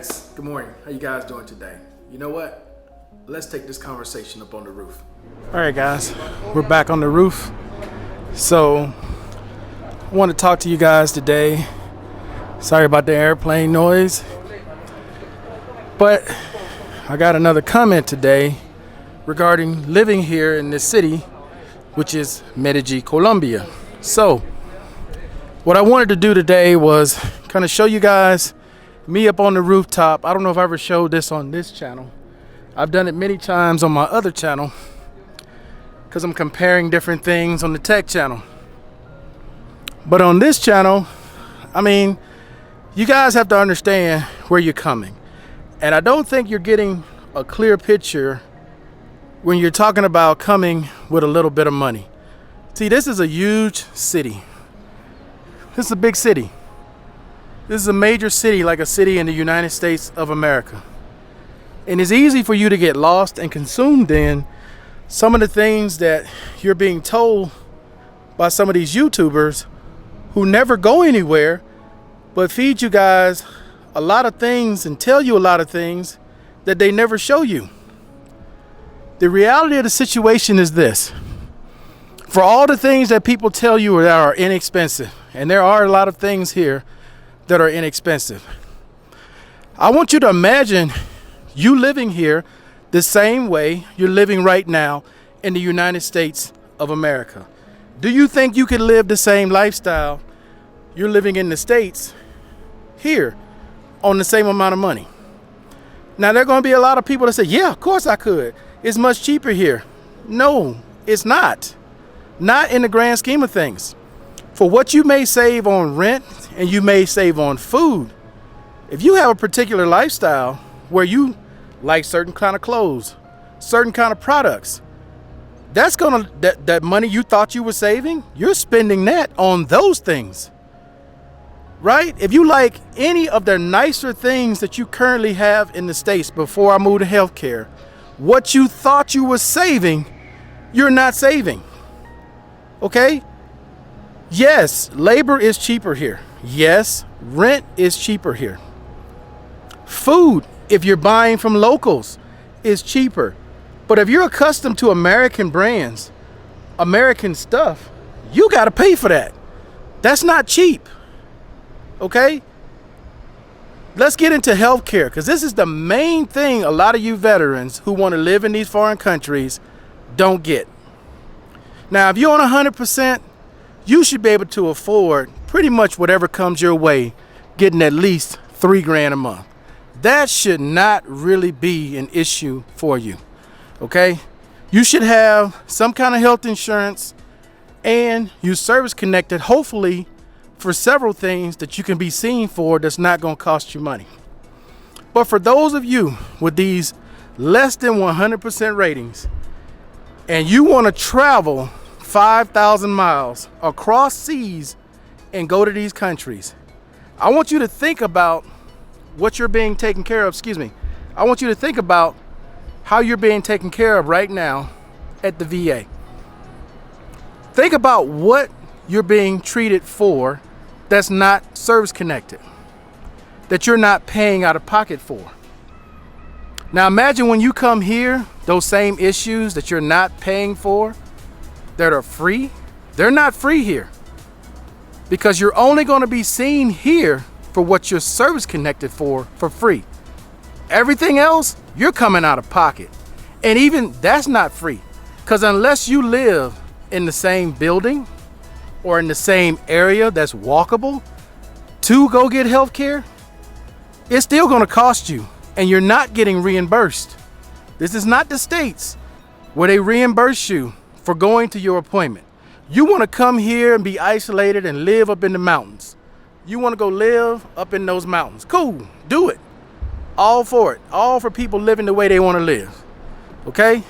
dads, good morning. How you guys doing today? You know what? Let's take this conversation up on the roof. All right, guys, we're back on the roof. So, I want to talk to you guys today. Sorry about the airplane noise, but I got another comment today regarding living here in this city, which is Medellin, Colombia. So, what I wanted to do today was kind of show you guys me up on the rooftop. I don't know if I ever showed this on this channel. I've done it many times on my other channel because I'm comparing different things on the tech channel. But on this channel, I mean, you guys have to understand where you're coming. And I don't think you're getting a clear picture when you're talking about coming with a little bit of money. See, this is a huge city. This is a big city. This is a major city, like a city in the United States of America. And it's easy for you to get lost and consumed in some of the things that you're being told by some of these YouTubers who never go anywhere, but feed you guys a lot of things and tell you a lot of things that they never show you. The reality of the situation is this. For all the things that people tell you that are inexpensive, and there are a lot of things here that are inexpensive, I want you to imagine you living here the same way you're living right now in the United States of America. Do you think you could live the same lifestyle you're living in the States here on the same amount of money? Now, there are going to be a lot of people that say, yeah, of course I could. It's much cheaper here. No, it's not. Not in the grand scheme of things. For what you may save on rent and you may save on food, if you have a particular lifestyle where you like certain kind of clothes, certain kind of products, that's gonna that money you thought you were saving, you're spending that on those things, right? If you like any of the nicer things that you currently have in the States before I moved to healthcare, what you thought you were saving, you're not saving. Okay? Yes, labor is cheaper here. Yes, rent is cheaper here. Food, if you're buying from locals, is cheaper. But if you're accustomed to American brands, American stuff, you got to pay for that. That's not cheap. Okay? Let's get into healthcare, because this is the main thing a lot of you veterans who want to live in these foreign countries don't get. Now, if you're on 100%, you should be able to afford pretty much whatever comes your way, getting at least $3,000 a month. That should not really be an issue for you, okay? You should have some kind of health insurance and you service connected, hopefully, for several things that you can be seen for that's not going to cost you money. But for those of you with these less than 100% ratings and you want to travel 5,000 miles across seas and go to these countries, I want you to think about what you're being taken care of. I want you to think about how you're being taken care of right now at the VA. Think about what you're being treated for that's not service connected, that you're not paying out of pocket for. Now imagine when you come here, those same issues that you're not paying for, that are free, they're not free here, because you're only going to be seen here for what you're service connected for free. Everything else, you're coming out of pocket. And even that's not free, because unless you live in the same building or in the same area that's walkable to go get health care, it's still going to cost you, and you're not getting reimbursed. This is not the States where they reimburse you for going to your appointment. You want to come here and be isolated and live up in the mountains. You want to go live up in those mountains. Cool, do it. All for it. All for people living the way they want to live. Okay?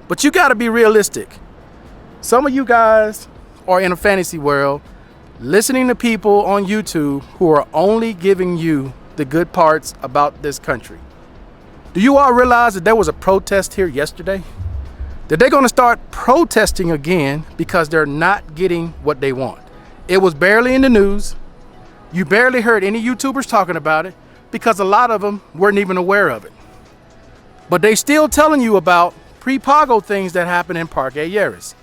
But you got to be realistic. Some of you guys are in a fantasy world listening to people on YouTube who are only giving you the good parts about this country. Do you all realize that there was a protest here yesterday? That they're going to start protesting again because they're not getting what they want. It was barely in the news. You barely heard any YouTubers talking about it. because a lot of them weren't even aware of it. But they still telling you about pre-Pago things that happen in Parque Ayeres.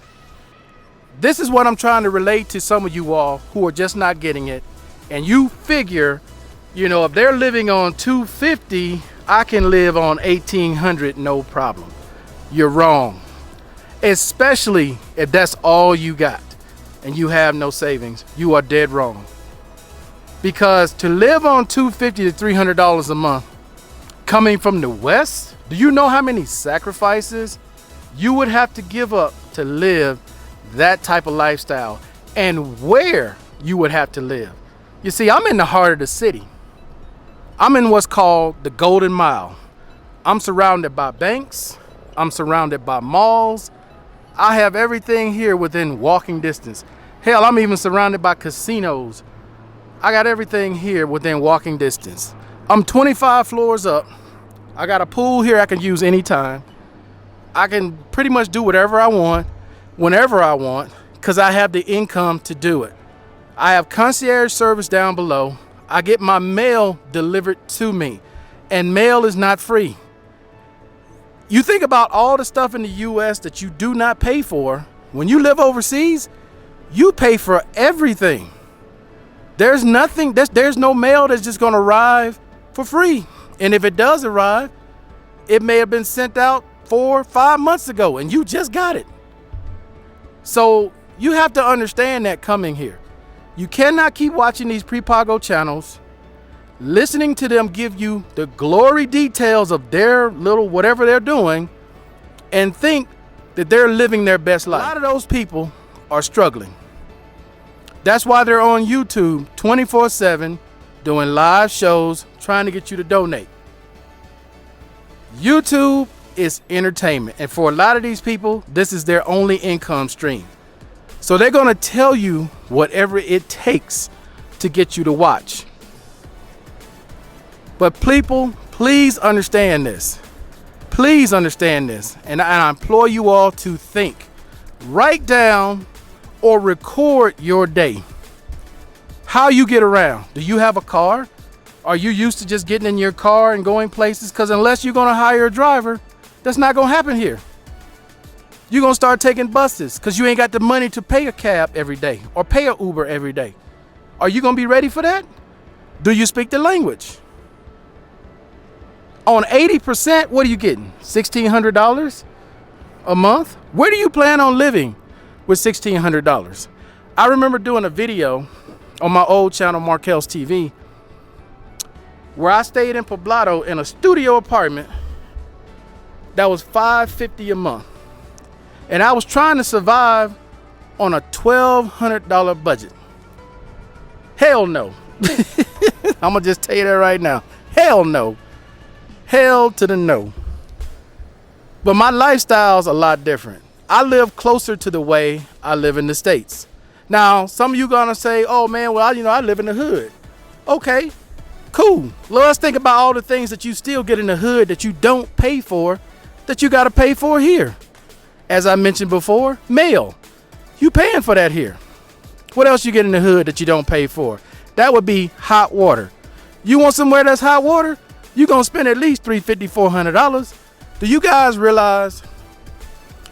This is what I'm trying to relate to some of you all who are just not getting it. And you figure, you know, if they're living on $250, I can live on $1,800, no problem. You're wrong. Especially if that's all you got and you have no savings. You are dead wrong. Because to live on $250 to $300 a month, coming from the West, do you know how many sacrifices you would have to give up to live that type of lifestyle, and where you would have to live? You see, I'm in the heart of the city. I'm in what's called the Golden Mile. I'm surrounded by banks. I'm surrounded by malls. I have everything here within walking distance. Hell, I'm even surrounded by casinos. I got everything here within walking distance. I'm 25 floors up. I got a pool here I can use anytime. I can pretty much do whatever I want, whenever I want, because I have the income to do it. I have concierge service down below. I get my mail delivered to me, and mail is not free. You think about all the stuff in the US that you do not pay for. When you live overseas, you pay for everything. There's nothing, there's no mail that's just gonna arrive for free. And if it does arrive, it may have been sent out 4 or 5 months ago and you just got it. So you have to understand that coming here. You cannot keep watching these pre-Pago channels, listening to them give you the glory details of their little whatever they're doing, and think that they're living their best life. A lot of those people are struggling. That's why they're on YouTube 24/7 doing live shows trying to get you to donate. YouTube is entertainment, and for a lot of these people, this is their only income stream. So they're going to tell you whatever it takes to get you to watch. But people, please understand this. Please understand this. And I implore you all to think. Write down or record your day. How you get around. Do you have a car? Are you used to just getting in your car and going places? Because unless you're going to hire a driver, that's not going to happen here. You're going to start taking buses because you ain't got the money to pay a cab every day or pay an Uber every day. Are you going to be ready for that? Do you speak the language? On 80%, what are you getting? $1,600 a month? Where do you plan on living with $1,600? I remember doing a video on my old channel, Markel's TV, where I stayed in Poblado in a studio apartment that was $550 a month. And I was trying to survive on a $1,200 budget. Hell no. I'm gonna just tell you that right now. Hell no. Hell to the no. But my lifestyle's a lot different. I live closer to the way I live in the States. Now, some of you gonna say, oh man, well, I live in the hood. Okay, cool. Let's think about all the things that you still get in the hood that you don't pay for, that you gotta pay for here. As I mentioned before, mail. You paying for that here. What else you get in the hood that you don't pay for? That would be hot water. You want somewhere that's hot water? You're gonna spend at least $350, $400. Do you guys realize,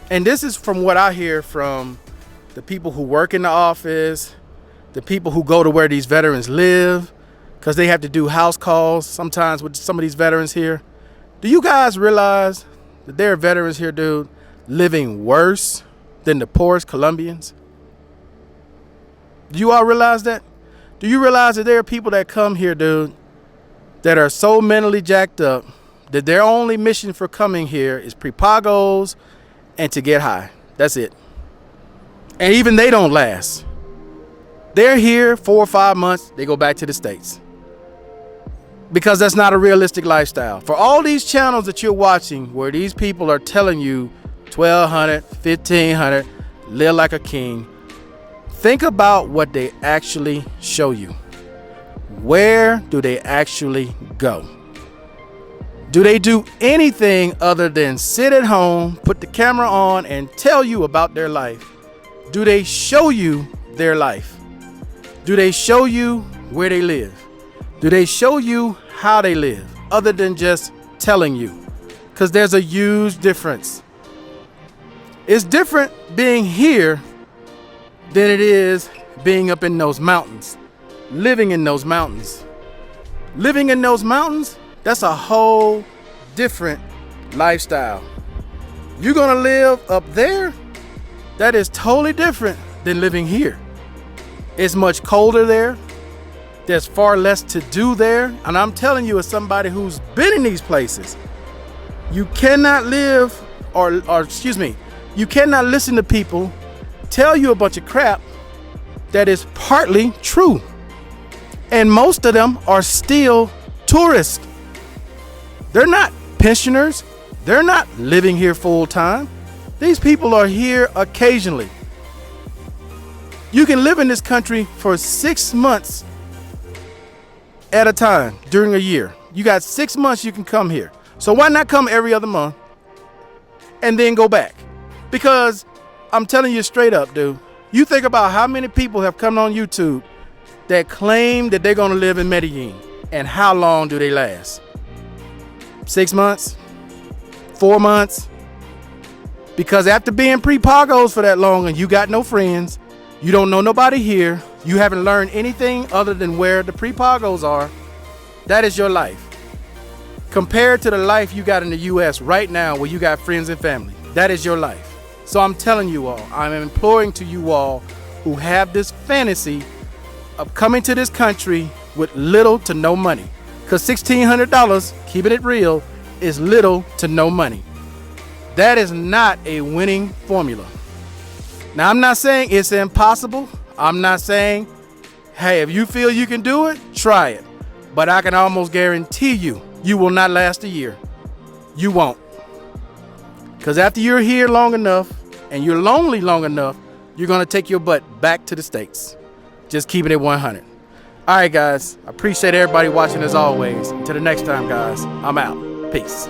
and this is from what I hear from the people who work in the office, the people who go to where these veterans live, because they have to do house calls sometimes with some of these veterans here. Do you guys realize that there are veterans here, dude, living worse than the poorest Colombians? Do you all realize that? Do you realize that there are people that come here, dude, that are so mentally jacked up that their only mission for coming here is pre-Pagos and to get high? That's it. And even they don't last. They're here 4 or 5 months, they go back to the States. Because that's not a realistic lifestyle. For all these channels that you're watching where these people are telling you $1,200, $1,500, live like a king, think about what they actually show you. Where do they actually go? Do they do anything other than sit at home, put the camera on, and tell you about their life? Do they show you their life? Do they show you where they live? Do they show you how they live other than just telling you, because there's a huge difference. It's different being here than it is being up in those mountains, living in those mountains. Living in those mountains, that's a whole different lifestyle. You're gonna live up there, that is totally different than living here. It's much colder there. There's far less to do there. And I'm telling you, as somebody who's been in these places, you cannot live, you cannot listen to people tell you a bunch of crap that is partly true. And most of them are still tourists. They're not pensioners. They're not living here full time. These people are here occasionally. You can live in this country for 6 months at a time during a year. You got 6 months you can come here. So why not come every other month and then go back? Because I'm telling you straight up, dude, you think about how many people have come on YouTube that claim that they're going to live in Medellin, and how long do they last? 6 months? 4 months? Because after being pre-pagos for that long and you got no friends, you don't know nobody here, you haven't learned anything other than where the pre-pagos are, that is your life. Compared to the life you got in the US right now where you got friends and family, that is your life. So I'm telling you all, I'm imploring to you all who have this fantasy of coming to this country with little to no money. Because $1,600, keeping it real, is little to no money. That is not a winning formula. Now, I'm not saying it's impossible. I'm not saying, hey, if you feel you can do it, try it. But I can almost guarantee you, you will not last a year. You won't. Because after you're here long enough and you're lonely long enough, you're going to take your butt back to the States. Just keeping it 100. All right, guys. I appreciate everybody watching as always. Until the next time, guys, I'm out. Peace.